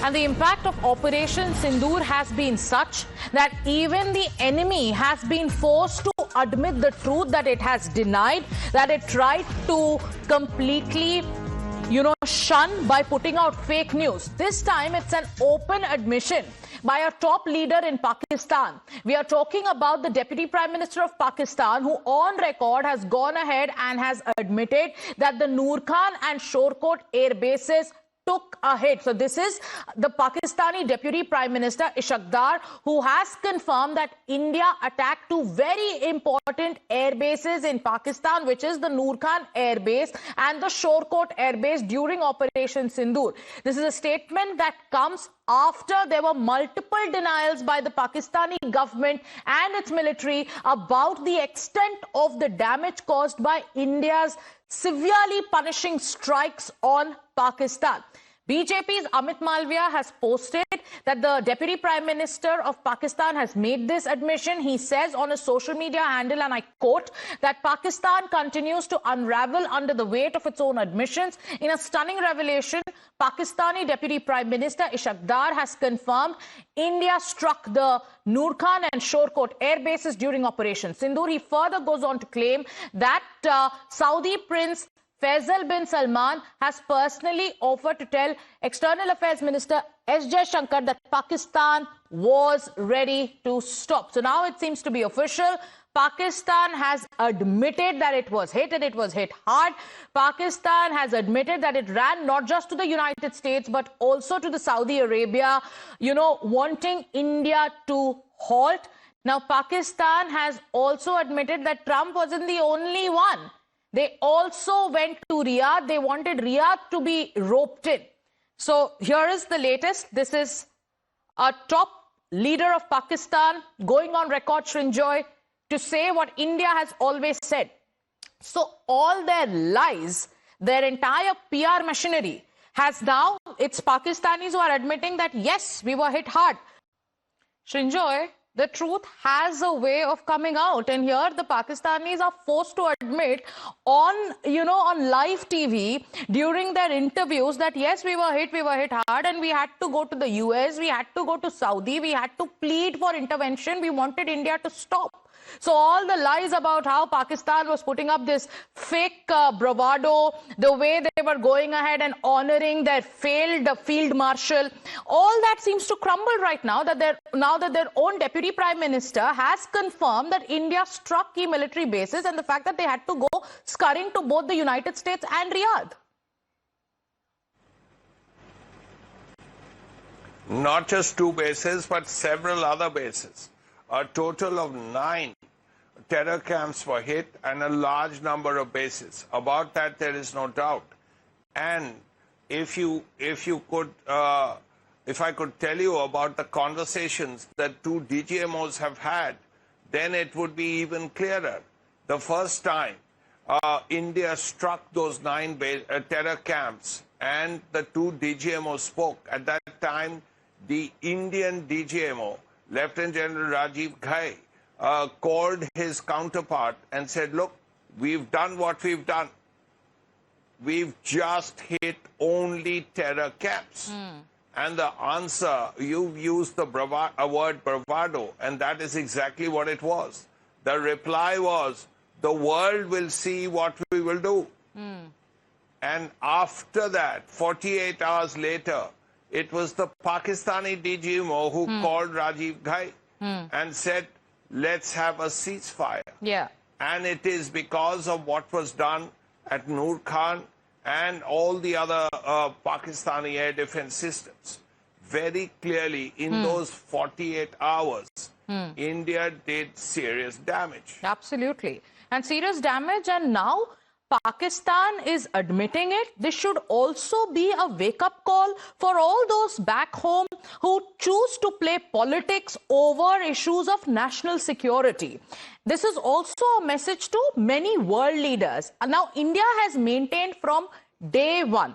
And the impact of Operation Sindoor has been such that even the enemy has been forced to admit the truth that it has denied, that it tried to completely shun by putting out fake news. This time it's an open admission by a top leader in Pakistan. We are talking about the Deputy Prime Minister of Pakistan, who on record has gone ahead and has admitted that the Noor Khan and Shorkot air bases took a hit. So this is the Pakistani Deputy Prime Minister Ishaq Dar, who has confirmed that India attacked two very important air bases in Pakistan, which is the Noor Khan air base and the Shorkot air base during Operation Sindoor. This is a statement that comes after there were multiple denials by the Pakistani government and its military about the extent of the damage caused by India's severely punishing strikes on Pakistan. BJP's Amit Malviya has posted that the Deputy Prime Minister of Pakistan has made this admission. He says on a social media handle, and I quote, that Pakistan continues to unravel under the weight of its own admissions. In a stunning revelation, Pakistani Deputy Prime Minister Ishaq Dar has confirmed India struck the Noor Khan and Shorkot air bases during Operation Sindoor. He further goes on to claim that Saudi Prince Faisal bin Salman has personally offered to tell External Affairs Minister S. Jaishankar that Pakistan was ready to stop. So now it seems to be official. Pakistan has admitted that it was hit, and it was hit hard. Pakistan has admitted that it ran not just to the United States, but also to the Saudi Arabia, wanting India to halt. Now, Pakistan has also admitted that Trump wasn't the only one. They also went to Riyadh. They wanted Riyadh to be roped in. So here is the latest. This is a top leader of Pakistan going on record, Srinjoy, to say what India has always said. So all their lies, their entire PR machinery has now, it's Pakistanis who are admitting that, yes, we were hit hard. Srinjoy, the truth has a way of coming out, and here the Pakistanis are forced to admit on live TV during their interviews that yes, we were hit hard, and we had to go to the US, we had to go to Saudi, we had to plead for intervention, we wanted India to stop. So all the lies about how Pakistan was putting up this fake bravado, the way they were going ahead and honoring their failed field marshal, all that seems to crumble right now that their own Deputy Prime Minister has confirmed that India struck key military bases, and the fact that they had to go scurrying to both the United States and Riyadh. Not just two bases, but several other bases. A total of 9 terror camps were hit and a large number of bases. About that, there is no doubt. And if I could tell you about the conversations that two DGMOs have had, then it would be even clearer. The first time India struck those 9 terror camps and the two DGMOs spoke, at that time, the Indian DGMO, Lieutenant General Rajiv Ghai, called his counterpart and said, look, we've done what we've done. We've just hit only terror camps. And the answer, you've used the word bravado, and that is exactly what it was. The reply was, the world will see what we will do. And after that, 48 hours later, it was the Pakistani DGMO who called Rajiv Ghai and said, let's have a ceasefire. Yeah. And it is because of what was done at Noor Khan and all the other Pakistani air defense systems. Very clearly, in those 48 hours, India did serious damage. Absolutely. And serious damage, and now Pakistan is admitting it. This should also be a wake-up call for all those back home who choose to play politics over issues of national security. This is also a message to many world leaders. Now, India has maintained from day one